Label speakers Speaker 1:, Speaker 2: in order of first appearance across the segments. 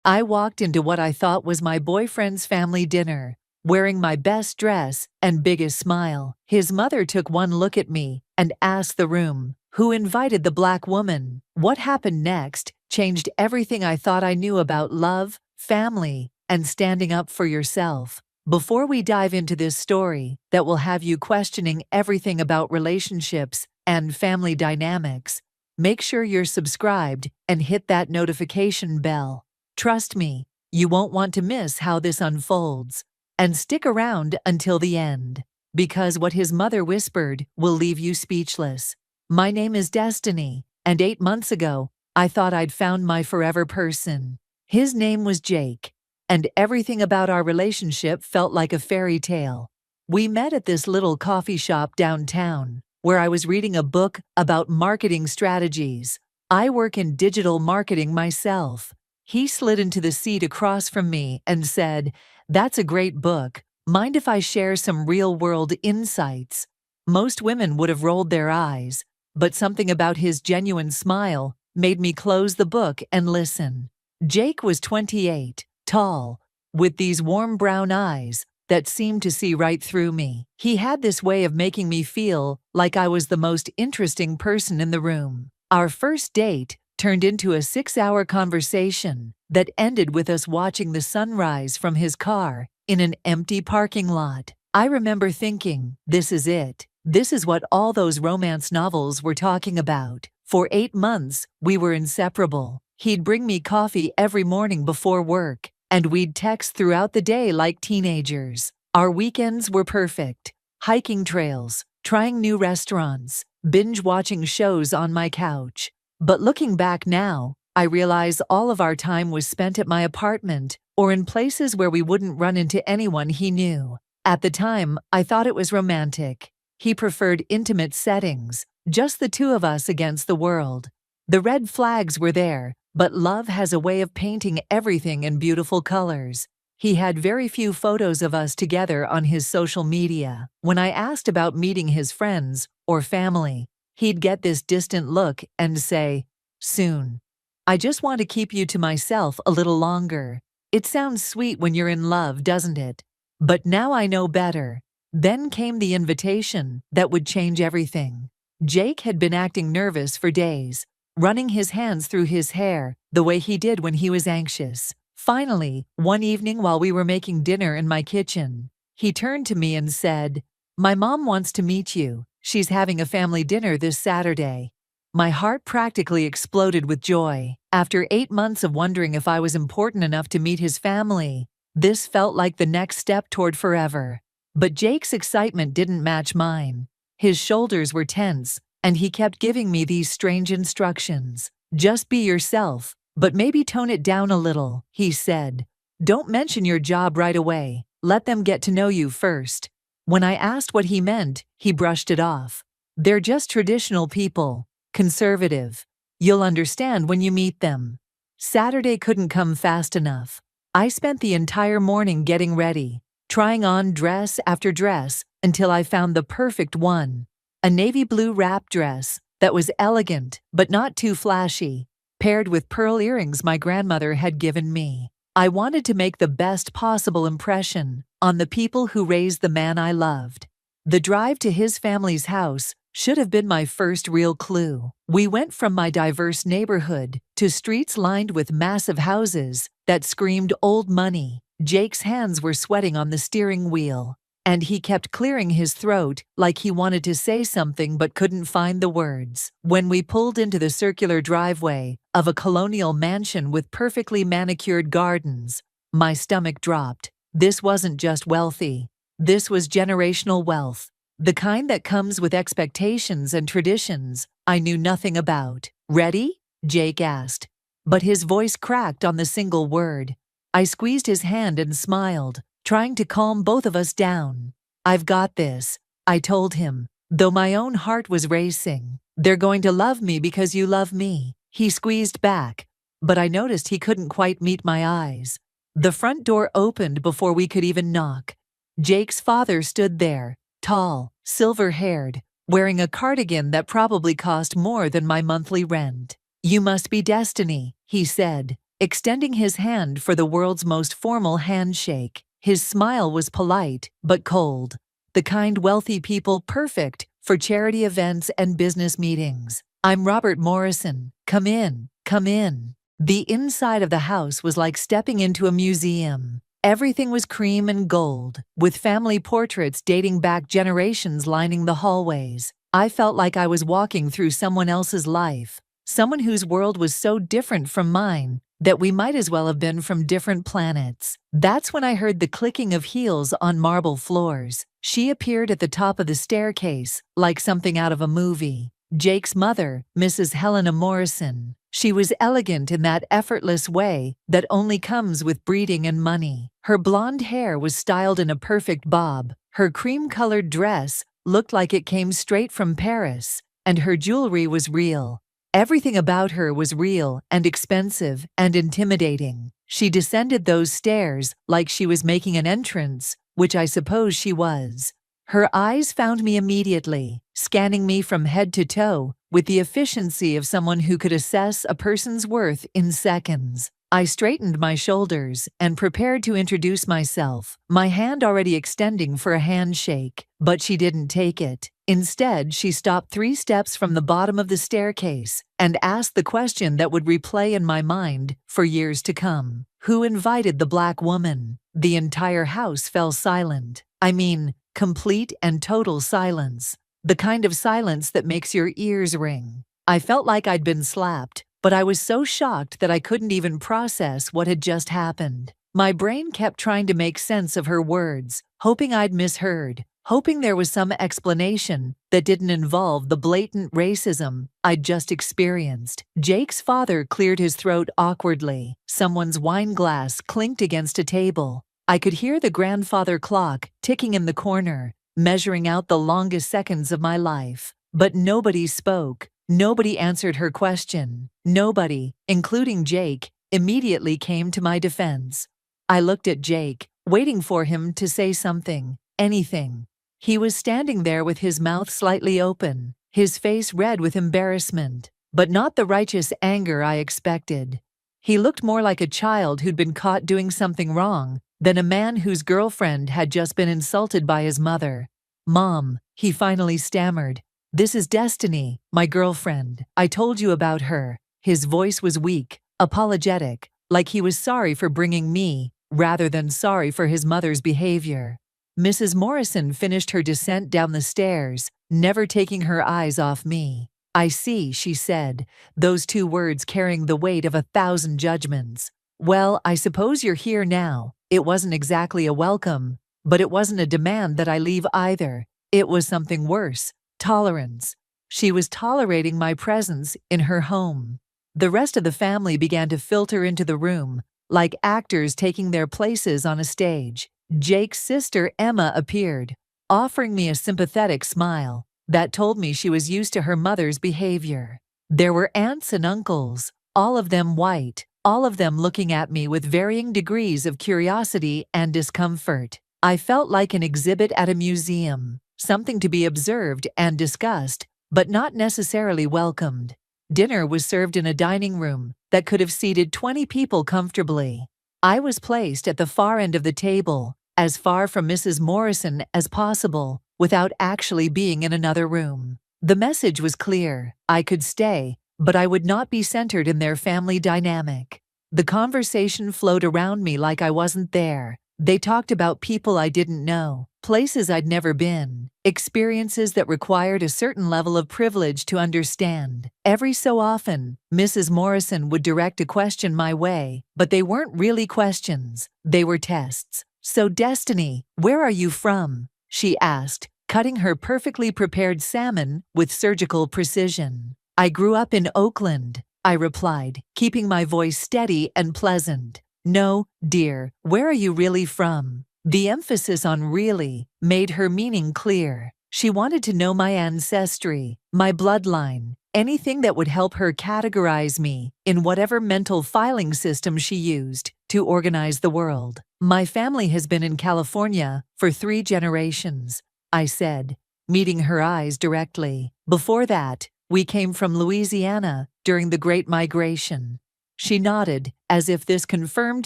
Speaker 1: I walked into what I thought was my boyfriend's family dinner, wearing my best dress and biggest smile. His mother took one look at me and asked the room, "Who invited the black woman?" What happened next changed everything I thought I knew about love, family, and standing up for yourself. Before we dive into this story that will have you questioning everything about relationships and family dynamics, make sure you're subscribed and hit that notification bell. Trust me, you won't want to miss how this unfolds. And stick around until the end, because what his mother whispered will leave you speechless. My name is Destiny, and 8 months ago, I thought I'd found my forever person. His name was Jake, and everything about our relationship felt like a fairy tale. We met at this little coffee shop downtown, where I was reading a book about marketing strategies. I work in digital marketing myself. He slid into the seat across from me and said, "That's a great book. Mind if I share some real-world insights?" Most women would have rolled their eyes, but something about his genuine smile made me close the book and listen. Jake was 28, tall, with these warm brown eyes that seemed to see right through me. He had this way of making me feel like I was the most interesting person in the room. Our first date turned into a 6-hour conversation that ended with us watching the sunrise from his car in an empty parking lot. I remember thinking, this is it. This is what all those romance novels were talking about. For 8 months, we were inseparable. He'd bring me coffee every morning before work, and we'd text throughout the day like teenagers. Our weekends were perfect. Hiking trails, trying new restaurants, binge-watching shows on my couch. But looking back now, I realize all of our time was spent at my apartment or in places where we wouldn't run into anyone he knew. At the time, I thought it was romantic. He preferred intimate settings, just the two of us against the world. The red flags were there, but love has a way of painting everything in beautiful colors. He had very few photos of us together on his social media. When I asked about meeting his friends or family, he'd get this distant look and say, "Soon. I just want to keep you to myself a little longer." It sounds sweet when you're in love, doesn't it? But now I know better. Then came the invitation that would change everything. Jake had been acting nervous for days, running his hands through his hair the way he did when he was anxious. Finally, one evening while we were making dinner in my kitchen, he turned to me and said, "My mom wants to meet you. She's having a family dinner this Saturday." My heart practically exploded with joy. After 8 months of wondering if I was important enough to meet his family, this felt like the next step toward forever. But Jake's excitement didn't match mine. His shoulders were tense, and he kept giving me these strange instructions. "Just be yourself, but maybe tone it down a little," he said. "Don't mention your job right away. Let them get to know you first." When I asked what he meant, he brushed it off. "They're just traditional people. Conservative. You'll understand when you meet them." Saturday couldn't come fast enough. I spent the entire morning getting ready, trying on dress after dress until I found the perfect one. A navy blue wrap dress that was elegant but not too flashy, paired with pearl earrings my grandmother had given me. I wanted to make the best possible impression on the people who raised the man I loved. The drive to his family's house should have been my first real clue. We went from my diverse neighborhood to streets lined with massive houses that screamed old money. Jake's hands were sweating on the steering wheel, and he kept clearing his throat like he wanted to say something but couldn't find the words. When we pulled into the circular driveway of a colonial mansion with perfectly manicured gardens, my stomach dropped. This wasn't just wealthy. This was generational wealth. The kind that comes with expectations and traditions I knew nothing about. "Ready?" Jake asked, but his voice cracked on the single word. I squeezed his hand and smiled, trying to calm both of us down. "I've got this," I told him, though my own heart was racing. "They're going to love me because you love me." He squeezed back, but I noticed he couldn't quite meet my eyes. The front door opened before we could even knock. Jake's father stood there, tall, silver-haired, wearing a cardigan that probably cost more than my monthly rent. "You must be Destiny," he said. extending his hand for the world's most formal handshake. His smile was polite, but cold. The kind wealthy people perfect for charity events and business meetings. "I'm Robert Morrison. Come in, come in." The inside of the house was like stepping into a museum. Everything was cream and gold, with family portraits dating back generations lining the hallways. I felt like I was walking through someone else's life, someone whose world was so different from mine that we might as well have been from different planets. That's when I heard the clicking of heels on marble floors. She appeared at the top of the staircase, like something out of a movie. Jake's mother, Mrs. Helena Morrison. She was elegant in that effortless way that only comes with breeding and money. Her blonde hair was styled in a perfect bob. Her cream-colored dress looked like it came straight from Paris, and her jewelry was real. Everything about her was real and expensive and intimidating. She descended those stairs like she was making an entrance, which I suppose she was. Her eyes found me immediately, scanning me from head to toe with the efficiency of someone who could assess a person's worth in seconds. I straightened my shoulders and prepared to introduce myself, my hand already extending for a handshake, but she didn't take it. Instead, she stopped 3 steps from the bottom of the staircase and asked the question that would replay in my mind for years to come. "Who invited the black woman?" The entire house fell silent. I mean, complete and total silence. The kind of silence that makes your ears ring. I felt like I'd been slapped, but I was so shocked that I couldn't even process what had just happened. My brain kept trying to make sense of her words, hoping I'd misheard, hoping there was some explanation that didn't involve the blatant racism I'd just experienced. Jake's father cleared his throat awkwardly. Someone's wine glass clinked against a table. I could hear the grandfather clock ticking in the corner, measuring out the longest seconds of my life. But nobody spoke. Nobody answered her question. Nobody, including Jake, immediately came to my defense. I looked at Jake, waiting for him to say something, anything. He was standing there with his mouth slightly open, his face red with embarrassment, but not the righteous anger I expected. He looked more like a child who'd been caught doing something wrong than a man whose girlfriend had just been insulted by his mother. "Mom," he finally stammered. "This is Destiny, my girlfriend. I told you about her." His voice was weak, apologetic, like he was sorry for bringing me, rather than sorry for his mother's behavior. Mrs. Morrison finished her descent down the stairs, never taking her eyes off me. "I see," she said, those 2 words carrying the weight of 1,000 judgments. "Well, I suppose you're here now." It wasn't exactly a welcome, but it wasn't a demand that I leave either. It was something worse. Tolerance. She was tolerating my presence in her home. The rest of the family began to filter into the room, like actors taking their places on a stage. Jake's sister Emma appeared, offering me a sympathetic smile that told me she was used to her mother's behavior. There were aunts and uncles, all of them white, all of them looking at me with varying degrees of curiosity and discomfort. I felt like an exhibit at a museum, something to be observed and discussed, but not necessarily welcomed. Dinner was served in a dining room that could have seated 20 people comfortably. I was placed at the far end of the table, as far from Mrs. Morrison as possible, without actually being in another room. The message was clear. I could stay, but I would not be centered in their family dynamic. The conversation flowed around me like I wasn't there. They talked about people I didn't know, places I'd never been, experiences that required a certain level of privilege to understand. Every so often, Mrs. Morrison would direct a question my way, but they weren't really questions. They were tests. "So, Destiny, where are you from?" she asked, cutting her perfectly prepared salmon with surgical precision. "I grew up in Oakland," I replied, keeping my voice steady and pleasant. "No, dear, where are you really from?" The emphasis on really made her meaning clear. She wanted to know my ancestry, my bloodline, anything that would help her categorize me in whatever mental filing system she used to organize the world. "My family has been in California for 3 generations, I said, meeting her eyes directly. "Before that, we came from Louisiana during the Great Migration." She nodded, as if this confirmed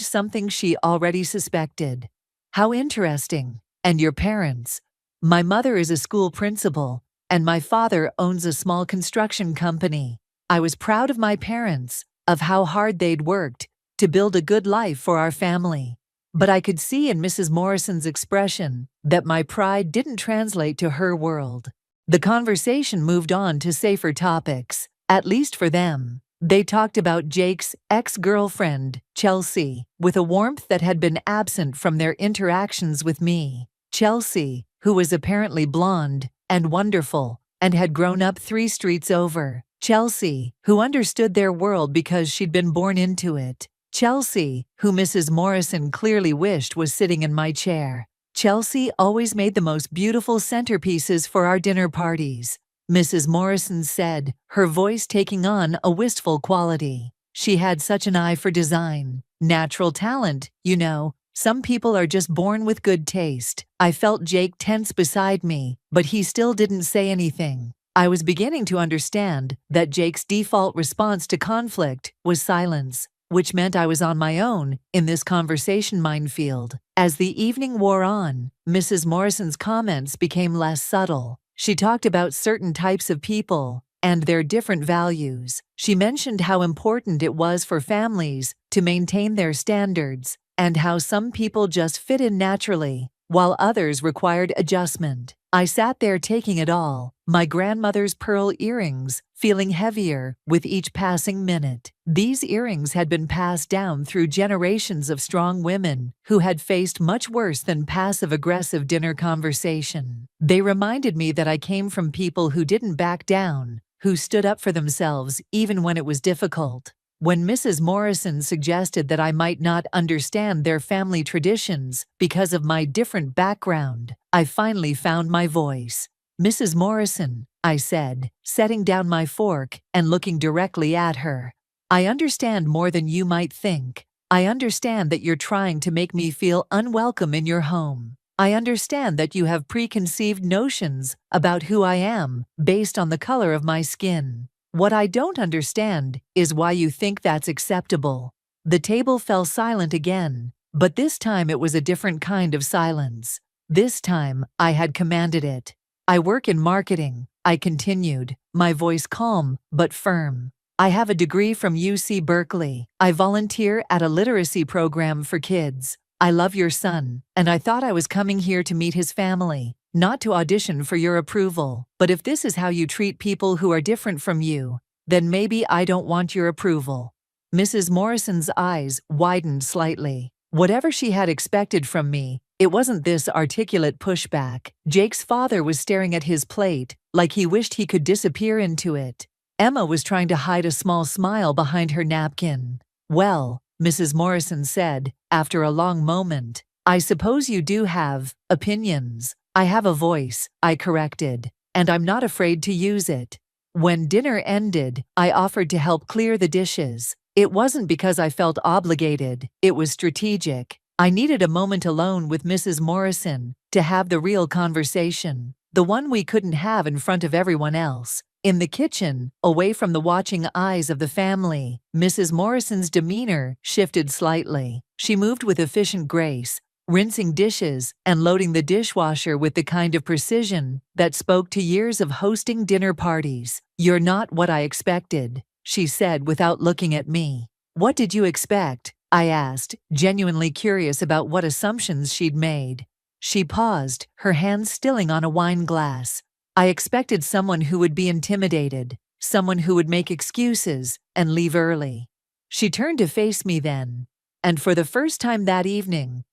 Speaker 1: something she already suspected. How interesting. And your parents? My mother is a school principal, and my father owns a small construction company. I was proud of my parents, of how hard they'd worked to build a good life for our family. But I could see in Mrs. Morrison's expression that my pride didn't translate to her world. The conversation moved on to safer topics, at least for them. They talked about Jake's ex-girlfriend, Chelsea, with a warmth that had been absent from their interactions with me. Chelsea, who was apparently blonde and wonderful and had grown up 3 streets over. Chelsea, who understood their world because she'd been born into it. Chelsea, who Mrs. Morrison clearly wished was sitting in my chair. Chelsea always made the most beautiful centerpieces for our dinner parties, Mrs. Morrison said, her voice taking on a wistful quality. She had such an eye for design. Natural talent, you know. Some people are just born with good taste. I felt Jake tense beside me, but he still didn't say anything. I was beginning to understand that Jake's default response to conflict was silence, which meant I was on my own in this conversation minefield. As the evening wore on, Mrs. Morrison's comments became less subtle. She talked about certain types of people and their different values. She mentioned how important it was for families to maintain their standards and how some people just fit in naturally, while others required adjustment. I sat there taking it all, my grandmother's pearl earrings feeling heavier with each passing minute. These earrings had been passed down through generations of strong women who had faced much worse than passive-aggressive dinner conversation. They reminded me that I came from people who didn't back down, who stood up for themselves even when it was difficult. When Mrs. Morrison suggested that I might not understand their family traditions because of my different background, I finally found my voice. Mrs. Morrison, I said, setting down my fork and looking directly at her. I understand more than you might think. I understand that you're trying to make me feel unwelcome in your home. I understand that you have preconceived notions about who I am based on the color of my skin. What I don't understand is why you think that's acceptable. The table fell silent again, but this time it was a different kind of silence. This time, I had commanded it. I work in marketing, I continued, my voice calm but firm. I have a degree from UC Berkeley. I volunteer at a literacy program for kids. I love your son, and I thought I was coming here to meet his family, not to audition for your approval. But if this is how you treat people who are different from you, then maybe I don't want your approval. Mrs. Morrison's eyes widened slightly. Whatever she had expected from me, it wasn't this articulate pushback. Jake's father was staring at his plate, like he wished he could disappear into it. Emma was trying to hide a small smile behind her napkin. Well, Mrs. Morrison said, after a long moment, I suppose you do have opinions. I have a voice, I corrected, and I'm not afraid to use it. When dinner ended, I offered to help clear the dishes. It wasn't because I felt obligated, it was strategic. I needed a moment alone with Mrs. Morrison to have the real conversation, the one we couldn't have in front of everyone else. In the kitchen, away from the watching eyes of the family, Mrs. Morrison's demeanor shifted slightly. She moved with efficient grace, rinsing dishes and loading the dishwasher with the kind of precision that spoke to years of hosting dinner parties. You're not what I expected, she said without looking at me. What did you expect? I asked, genuinely curious about what assumptions she'd made. She paused, her hand stilling on a wine glass. I expected someone who would be intimidated, someone who would make excuses and leave early. She turned to face me then, and for the first time that evening,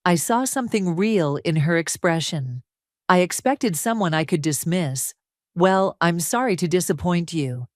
Speaker 1: I saw something real in her expression. I expected someone I could dismiss. Well, I'm sorry to disappoint you.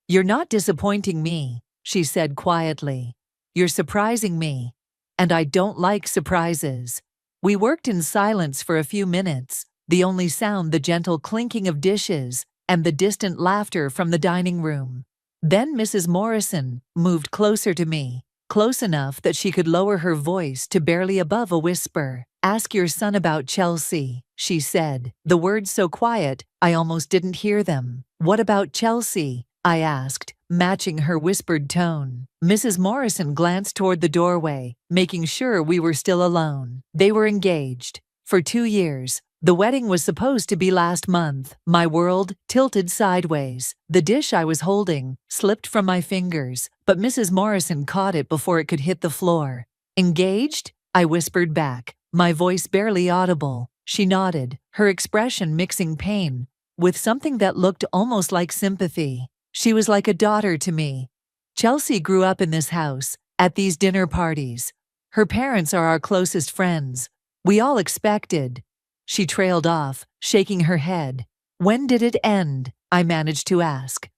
Speaker 1: You're not disappointing me, she said quietly. You're surprising me, and I don't like surprises. We worked in silence for a few minutes, the only sound the gentle clinking of dishes and the distant laughter from the dining room. Then Mrs. Morrison moved closer to me, close enough that she could lower her voice to barely above a whisper. Ask your son about Chelsea, she said, the words so quiet I almost didn't hear them. What about Chelsea? I asked, matching her whispered tone. Mrs. Morrison glanced toward the doorway, making sure we were still alone. They were engaged. For 2 years. The wedding was supposed to be last month. My world tilted sideways. The dish I was holding slipped from my fingers, but Mrs. Morrison caught it before it could hit the floor. Engaged? I whispered back, my voice barely audible. She nodded, her expression mixing pain with something that looked almost like sympathy. She was like a daughter to me. Chelsea grew up in this house, at these dinner parties. Her parents are our closest friends. We all expected. She trailed off, shaking her head. When did it end? I managed to ask.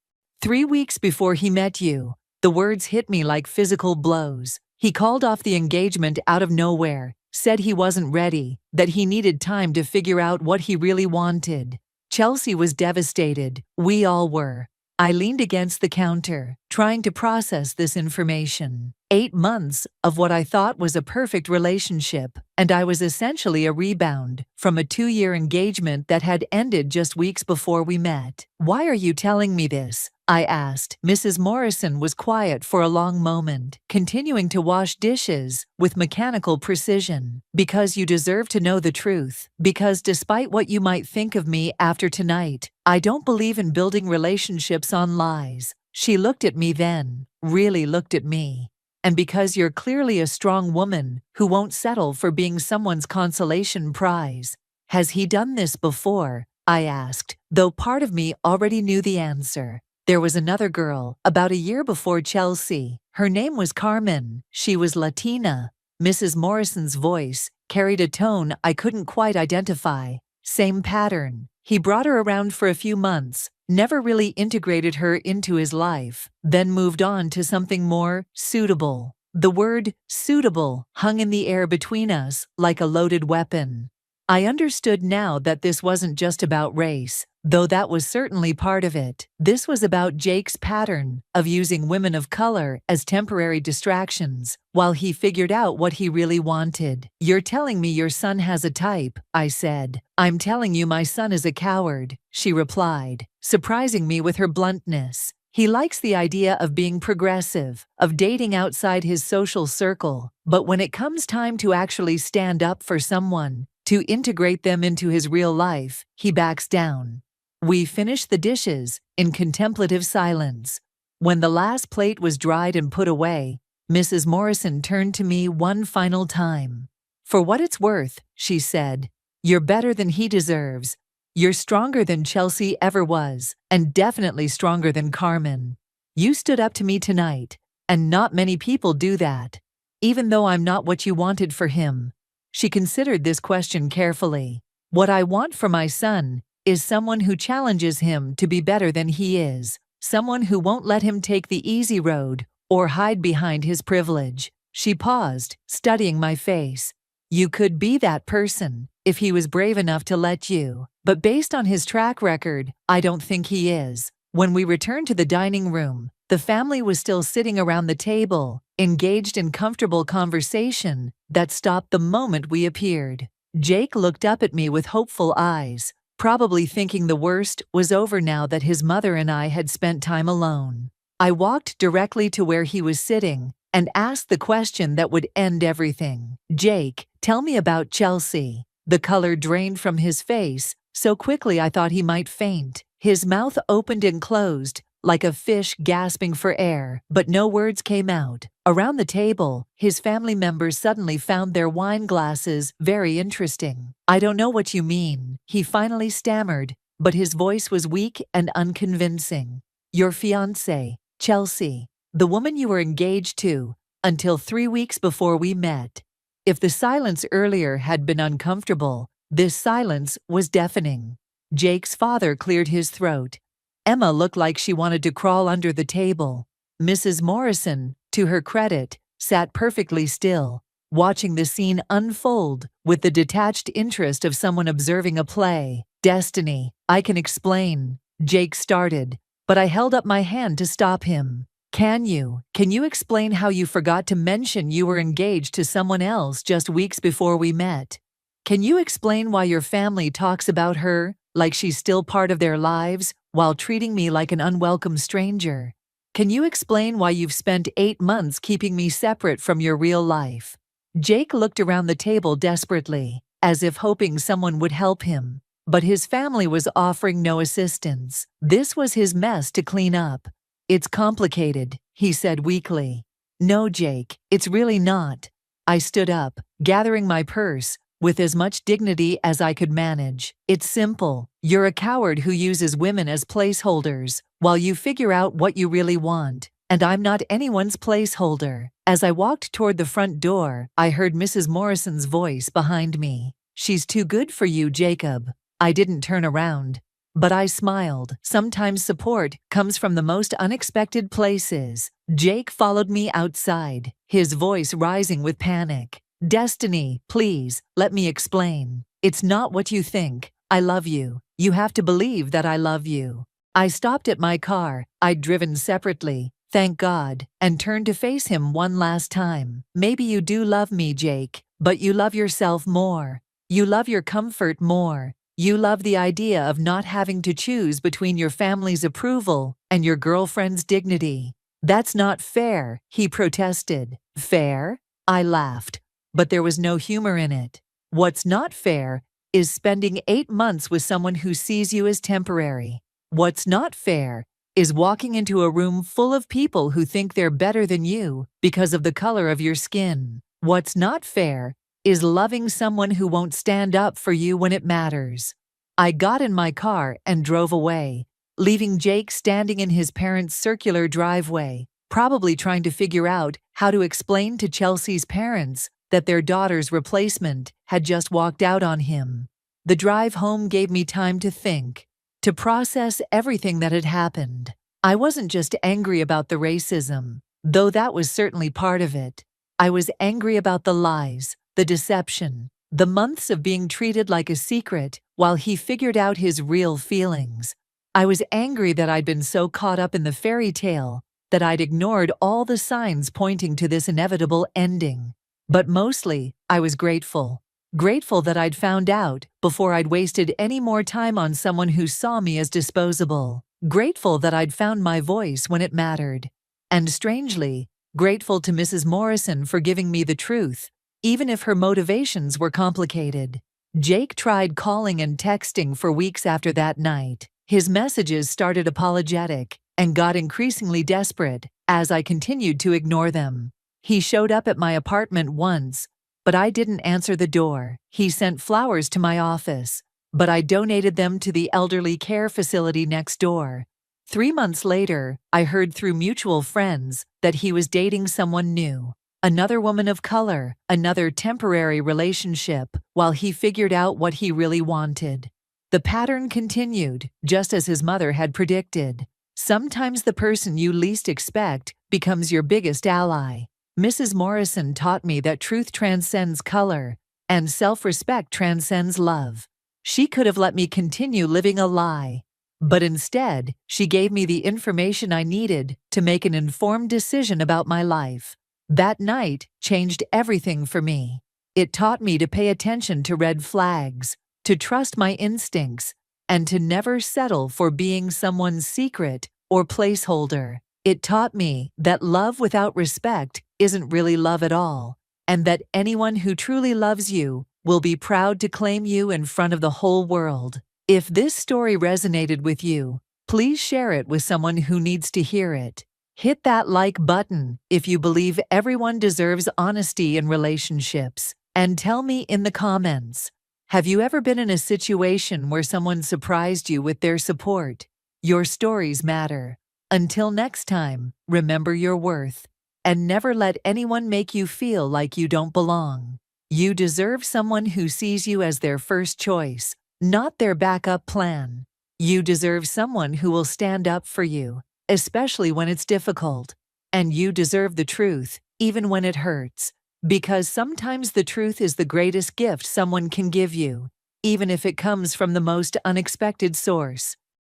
Speaker 1: 3 weeks before he met you. The words hit me like physical blows. He called off the engagement out of nowhere, said he wasn't ready, that he needed time to figure out what he really wanted. Chelsea was devastated. We all were. I leaned against the counter, trying to process this information. 8 months of what I thought was a perfect relationship, and I was essentially a rebound from a 2-year engagement that had ended just weeks before we met. Why are you telling me this? I asked. Mrs. Morrison was quiet for a long moment, continuing to wash dishes with mechanical precision. Because you deserve to know the truth. Because despite what you might think of me after tonight, I don't believe in building relationships on lies. She looked at me then, really looked at me. And because you're clearly a strong woman who won't settle for being someone's consolation prize. Has he done this before? I asked, though part of me already knew the answer. There was another girl, about a year before Chelsea. Her name was Carmen. She was Latina. Mrs. Morrison's voice carried a tone I couldn't quite identify. Same pattern. He brought her around for a few months, never really integrated her into his life, then moved on to something more suitable. The word suitable hung in the air between us like a loaded weapon. I understood now that this wasn't just about race, though that was certainly part of it. This was about Jake's pattern of using women of color as temporary distractions, while he figured out what he really wanted. You're telling me your son has a type, I said. I'm telling you my son is a coward, she replied, surprising me with her bluntness. He likes the idea of being progressive, of dating outside his social circle, but when it comes time to actually stand up for someone, to integrate them into his real life, he backs down. We finished the dishes in contemplative silence. When the last plate was dried and put away, Mrs. Morrison turned to me one final time. For what it's worth, she said, you're better than he deserves. You're stronger than Chelsea ever was, and definitely stronger than Carmen. You stood up to me tonight, and not many people do that. Even though I'm not what you wanted for him. She considered this question carefully. What I want for my son is someone who challenges him to be better than he is, someone who won't let him take the easy road or hide behind his privilege. She paused, studying my face. You could be that person if he was brave enough to let you, but based on his track record, I don't think he is. When we returned to the dining room, the family was still sitting around the table, engaged in comfortable conversation that stopped the moment we appeared. Jake looked up at me with hopeful eyes, probably thinking the worst was over now that his mother and I had spent time alone. I walked directly to where he was sitting and asked the question that would end everything. Jake, tell me about Chelsea. The color drained from his face so quickly I thought he might faint. His mouth opened and closed, like a fish gasping for air, but no words came out. Around the table, his family members suddenly found their wine glasses very interesting. I don't know what you mean, he finally stammered, but his voice was weak and unconvincing. Your fiancée, Chelsea, the woman you were engaged to, until 3 weeks before we met. If the silence earlier had been uncomfortable, this silence was deafening. Jake's father cleared his throat. Emma looked like she wanted to crawl under the table. Mrs. Morrison, to her credit, sat perfectly still, watching the scene unfold with the detached interest of someone observing a play. Destiny, I can explain, Jake started, but I held up my hand to stop him. Can you explain how you forgot to mention you were engaged to someone else just weeks before we met? Can you explain why your family talks about her like she's still part of their lives, while treating me like an unwelcome stranger? Can you explain why you've spent 8 months keeping me separate from your real life? Jake looked around the table desperately, as if hoping someone would help him. But his family was offering no assistance. This was his mess to clean up. It's complicated, he said weakly. No, Jake, it's really not. I stood up, gathering my purse, with as much dignity as I could manage. It's simple. You're a coward who uses women as placeholders, while you figure out what you really want. And I'm not anyone's placeholder. As I walked toward the front door, I heard Mrs. Morrison's voice behind me. She's too good for you, Jacob. I didn't turn around. But I smiled. Sometimes support comes from the most unexpected places. Jake followed me outside, his voice rising with panic. Destiny, please, let me explain. It's not what you think. I love you. You have to believe that I love you. I stopped at my car. I'd driven separately, thank God, and turned to face him one last time. Maybe you do love me, Jake, but you love yourself more. You love your comfort more. You love the idea of not having to choose between your family's approval and your girlfriend's dignity. That's not fair, he protested. Fair? I laughed, but there was no humor in it. What's not fair is spending 8 months with someone who sees you as temporary. What's not fair is walking into a room full of people who think they're better than you because of the color of your skin. What's not fair is loving someone who won't stand up for you when it matters. I got in my car and drove away, leaving Jake standing in his parents' circular driveway, probably trying to figure out how to explain to Chelsea's parents that their daughter's replacement had just walked out on him. The drive home gave me time to think, to process everything that had happened. I wasn't just angry about the racism, though that was certainly part of it. I was angry about the lies, the deception, the months of being treated like a secret while he figured out his real feelings. I was angry that I'd been so caught up in the fairy tale that I'd ignored all the signs pointing to this inevitable ending. But mostly, I was grateful. Grateful that I'd found out before I'd wasted any more time on someone who saw me as disposable. Grateful that I'd found my voice when it mattered. And strangely, grateful to Mrs. Morrison for giving me the truth, even if her motivations were complicated. Jake tried calling and texting for weeks after that night. His messages started apologetic and got increasingly desperate as I continued to ignore them. He showed up at my apartment once, but I didn't answer the door. He sent flowers to my office, but I donated them to the elderly care facility next door. 3 months later, I heard through mutual friends that he was dating someone new. Another woman of color, another temporary relationship, while he figured out what he really wanted. The pattern continued, just as his mother had predicted. Sometimes the person you least expect becomes your biggest ally. Mrs. Morrison taught me that truth transcends color, and self-respect transcends love. She could have let me continue living a lie, but instead, she gave me the information I needed to make an informed decision about my life. That night changed everything for me. It taught me to pay attention to red flags, to trust my instincts, and to never settle for being someone's secret or placeholder. It taught me that love without respect isn't really love at all, and that anyone who truly loves you will be proud to claim you in front of the whole world. If this story resonated with you, please share it with someone who needs to hear it. Hit that like button if you believe everyone deserves honesty in relationships, and tell me in the comments, have you ever been in a situation where someone surprised you with their support? Your stories matter. Until next time, remember your worth, and never let anyone make you feel like you don't belong. You deserve someone who sees you as their first choice, not their backup plan. You deserve someone who will stand up for you, especially when it's difficult. And you deserve the truth, even when it hurts. Because sometimes the truth is the greatest gift someone can give you, even if it comes from the most unexpected source.